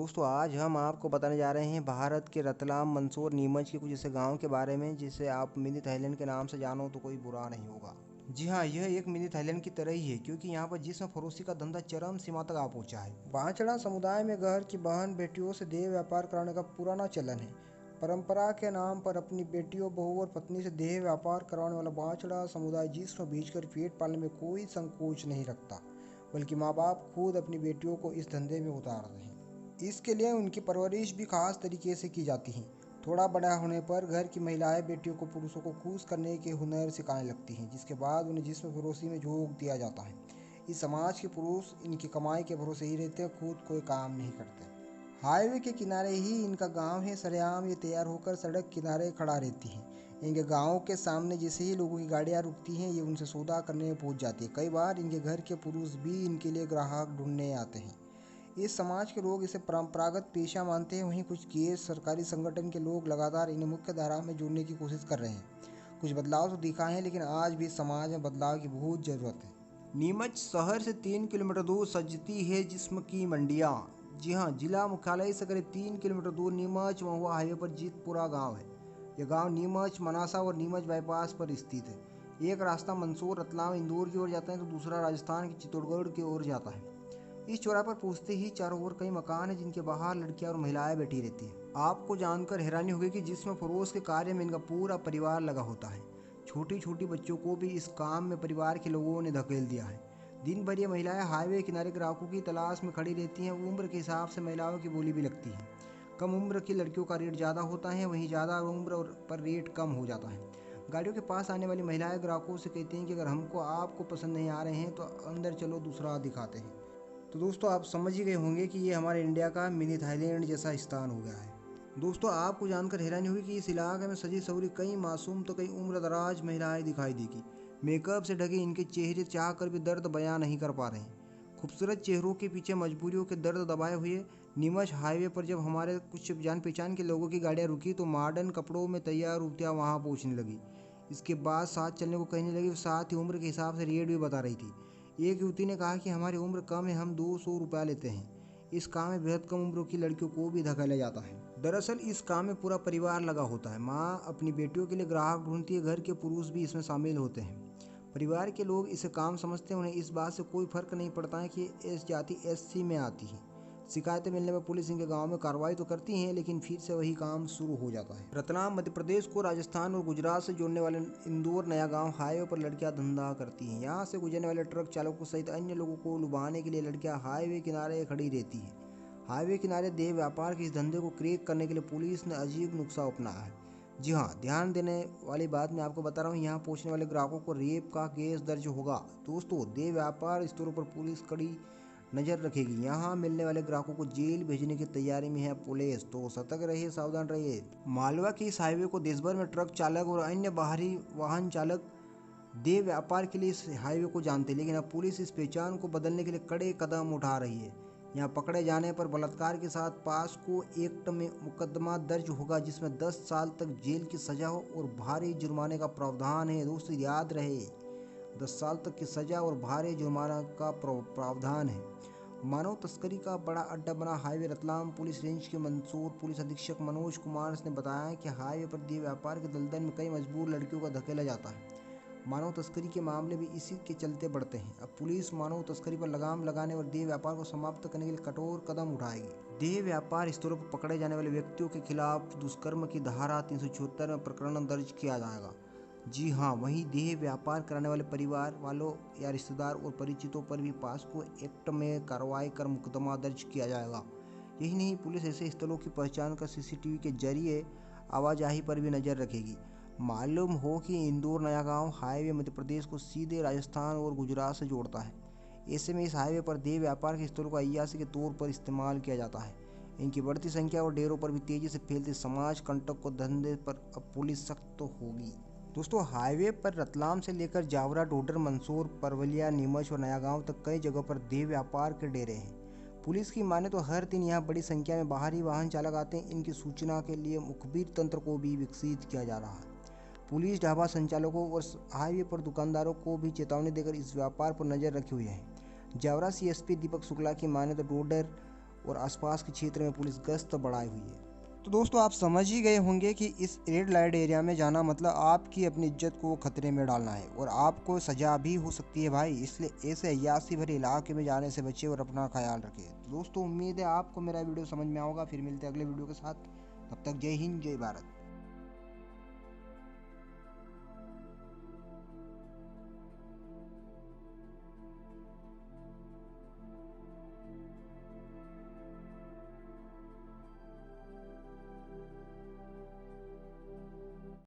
दोस्तों आज हम आपको बताने जा रहे हैं भारत के रतलाम, मंदसौर, नीमच के कुछ ऐसे गांव के बारे में जिसे आप मिनी थाईलैंड के नाम से जानो तो कोई बुरा नहीं होगा। जी हाँ, यह एक मिनी थाईलैंड की तरह ही है क्योंकि यहाँ पर जिस्म फरोशी का धंधा चरम सीमा तक आ पहुँचा है। बांचड़ा समुदाय में घर की बहन बेटियों से देह व्यापार कराने का पुराना चलन है। परंपरा के नाम पर अपनी बेटियों, बहू और पत्नी से देह व्यापार करवाने वाला बांचड़ा समुदाय जिस्म बेचकर पेट पालने में कोई संकोच नहीं रखता, बल्कि माँ बाप खुद अपनी बेटियों को इस धंधे में उतारते हैं। इसके लिए उनकी परवरिश भी खास तरीके से की जाती है। थोड़ा बड़ा होने पर घर की महिलाएं बेटियों को पुरुषों को खुश करने के हुनर सिखाने लगती हैं, जिसके बाद उन्हें जिस्म फरोशी में झोंक दिया जाता है। इस समाज के पुरुष इनकी कमाई के भरोसे ही रहते हैं, खुद कोई काम नहीं करते। हाईवे के किनारे ही इनका गांव है। सरेआम ये तैयार होकर सड़क किनारे खड़ा रहती है। इनके गांव के सामने जैसे ही लोगों की गाड़ियां रुकती हैं, ये उनसे सौदा करने पहुंच जाती है। कई बार इनके घर के पुरुष भी इनके लिए ग्राहक ढूंढने आते हैं। इस समाज के लोग इसे परंपरागत पेशा मानते हैं। वहीं कुछ गैर सरकारी संगठन के लोग लगातार इन्हें मुख्य धारा में जोड़ने की कोशिश कर रहे हैं। कुछ बदलाव तो दिखाए हैं, लेकिन आज भी समाज में बदलाव की बहुत ज़रूरत है। नीमच शहर से 3 किलोमीटर दूर सजती है जिस्म की मंडियाँ। जी हाँ, जिला मुख्यालय से करीब 3 किलोमीटर दूर नीमच महुआ हाईवे पर जीतपुरा गाँव है। यह गाँव नीमच, मनासा और नीमच बाईपास पर स्थित है। एक रास्ता मंदसौर, रतलाम, इंदौर की ओर जाता है तो दूसरा राजस्थान के चित्तौड़गढ़ की ओर जाता है। इस चौराहे पर पहुंचते ही चारों ओर कई मकान हैं जिनके बाहर लड़कियां और महिलाएं बैठी रहती हैं। आपको जानकर हैरानी होगी कि जिस्म फरोश के कार्य में इनका पूरा परिवार लगा होता है। छोटी छोटी बच्चों को भी इस काम में परिवार के लोगों ने धकेल दिया है। दिन भर ये महिलाएं हाईवे किनारे ग्राहकों की तलाश में खड़ी रहती हैं। उम्र के हिसाब से महिलाओं की बोली भी लगती है। कम उम्र की लड़कियों का रेट ज़्यादा होता है, वहीं ज़्यादा उम्र पर रेट कम हो जाता है। गाड़ियों के पास आने वाली महिलाएं ग्राहकों से कहती हैं कि अगर हमको आपको पसंद नहीं आ रहे हैं तो अंदर चलो, दूसरा दिखाते हैं। तो दोस्तों आप समझ ही गए होंगे कि ये हमारे इंडिया का मिनी थाईलैंड जैसा स्थान हो गया है। दोस्तों आपको जानकर हैरानी हुई कि इस इलाके में सजी सवरी कई मासूम तो कई उम्र दराज महिलाएं दिखाई देगी। मेकअप से ढके इनके चेहरे चाह कर भी दर्द बयां नहीं कर पा रहे हैं। खूबसूरत चेहरों के पीछे मजबूरियों के दर्द दबाए हुए नीमच हाईवे पर जब हमारे कुछ जान पहचान के लोगों की गाड़ियां रुकी तो मॉडर्न कपड़ों में तैयार युवतियाँ वहां पहुंचने लगी। इसके बाद साथ चलने को कहने लगी, साथ ही उम्र के हिसाब से रेट भी बता रही थी। एक युवती ने कहा कि हमारी उम्र कम है, हम 200 रुपया लेते हैं। इस काम में बेहद कम उम्र की लड़कियों को भी धकेला जाता है। दरअसल इस काम में पूरा परिवार लगा होता है। माँ अपनी बेटियों के लिए ग्राहक ढूंढती है, घर के पुरुष भी इसमें शामिल होते हैं। परिवार के लोग इसे काम समझते हैं। उन्हें इस बात से कोई फर्क नहीं पड़ता है कि इस जाति SC में आती है। शिकायतें मिलने पर पुलिस इनके गांव में कार्रवाई तो करती है, लेकिन फिर से वही काम शुरू हो जाता है। रतलाम मध्य प्रदेश को राजस्थान और गुजरात से जोड़ने वाले इंदौर नया गांव हाईवे पर लड़कियां धंधा करती हैं। यहां से गुजरने वाले ट्रक चालकों सहित अन्य लोगों को लुभाने के लिए लड़कियां हाईवे किनारे खड़ी रहती हैं। हाईवे किनारे देह व्यापार के इस धंधे को क्रेक करने के लिए पुलिस ने अजीब नुस्खा अपनाया है। जी हाँ, ध्यान देने वाली बात मैं आपको बता रहा हूँ, यहाँ पहुँचने वाले ग्राहकों को रेप का केस दर्ज होगा। दोस्तों देह व्यापार स्टोरों पर पुलिस कड़ी नज़र रखेगी। यहाँ मिलने वाले ग्राहकों को जेल भेजने की तैयारी में है पुलिस, तो सतर्क रहिए, सावधान रहिए। मालवा की इस हाईवे को देश भर में ट्रक चालक और अन्य बाहरी वाहन चालक देह व्यापार के लिए इस हाईवे को जानते हैं, लेकिन अब पुलिस इस पहचान को बदलने के लिए कड़े कदम उठा रही है। यहाँ पकड़े जाने पर बलात्कार के साथ पास्को एक्ट में मुकदमा दर्ज होगा, जिसमें 10 साल तक जेल की सजा हो और भारी जुर्माने का प्रावधान है। दोस्तों याद रहे, 10 साल तक की सजा और भारी जुर्माना का प्रावधान है। मानव तस्करी का बड़ा अड्डा बना हाईवे रतलाम पुलिस रेंज के मंदसौर पुलिस अधीक्षक मनोज कुमार ने बताया कि हाईवे पर देह व्यापार के दलदल में कई मजबूर लड़कियों का धकेला जाता है। मानव तस्करी के मामले भी इसी के चलते बढ़ते हैं। अब पुलिस मानव तस्करी पर लगाम लगाने और देह व्यापार को समाप्त करने के लिए कठोर कदम उठाएगी। देह व्यापार स्टोरों पर पकड़े जाने वाले व्यक्तियों के खिलाफ दुष्कर्म की धारा 376 में प्रकरण दर्ज किया जाएगा। जी हाँ, वहीं देह व्यापार कराने वाले परिवार वालों या रिश्तेदार और परिचितों पर भी पास्को एक्ट में कार्रवाई कर मुकदमा दर्ज किया जाएगा। यही नहीं, पुलिस ऐसे स्थलों की पहचान कर CCTV के जरिए आवाजाही पर भी नज़र रखेगी। मालूम हो कि इंदौर नया गांव हाईवे मध्य प्रदेश को सीधे राजस्थान और गुजरात से जोड़ता है। ऐसे में इस हाईवे पर देह व्यापार के स्थलों को अय्याशी के तौर पर इस्तेमाल किया जाता है। इनकी बढ़ती संख्या और डेरों पर भी तेजी से फैलते समाज कंटक को धंधे पर अब पुलिस सख्त तो होगी। दोस्तों हाईवे पर रतलाम से लेकर जावरा, डोडर, मंदसौर, परवलिया, नीमच और नया गांव तक कई जगहों पर देह व्यापार के डेरे हैं। पुलिस की माने तो हर दिन यहाँ बड़ी संख्या में बाहरी वाहन चालक आते हैं। इनकी सूचना के लिए मुखबिर तंत्र को भी विकसित किया जा रहा है। पुलिस ढाबा संचालकों और हाईवे पर दुकानदारों को भी चेतावनी देकर इस व्यापार पर नजर रखे हुए है। जावरा CSP दीपक शुक्ला की माने तो डोडर और आसपास के क्षेत्र में पुलिस गश्त बढ़ाई हुई है। तो दोस्तों आप समझ ही गए होंगे कि इस रेड लाइट एरिया में जाना मतलब आपकी अपनी इज्जत को खतरे में डालना है और आपको सजा भी हो सकती है भाई। इसलिए ऐसे अय्याशी भरे इलाके में जाने से बचिए और अपना ख्याल रखें। तो दोस्तों उम्मीद है आपको मेरा वीडियो समझ में आएगा। फिर मिलते हैं अगले वीडियो के साथ। तब तक जय हिंद जय भारत।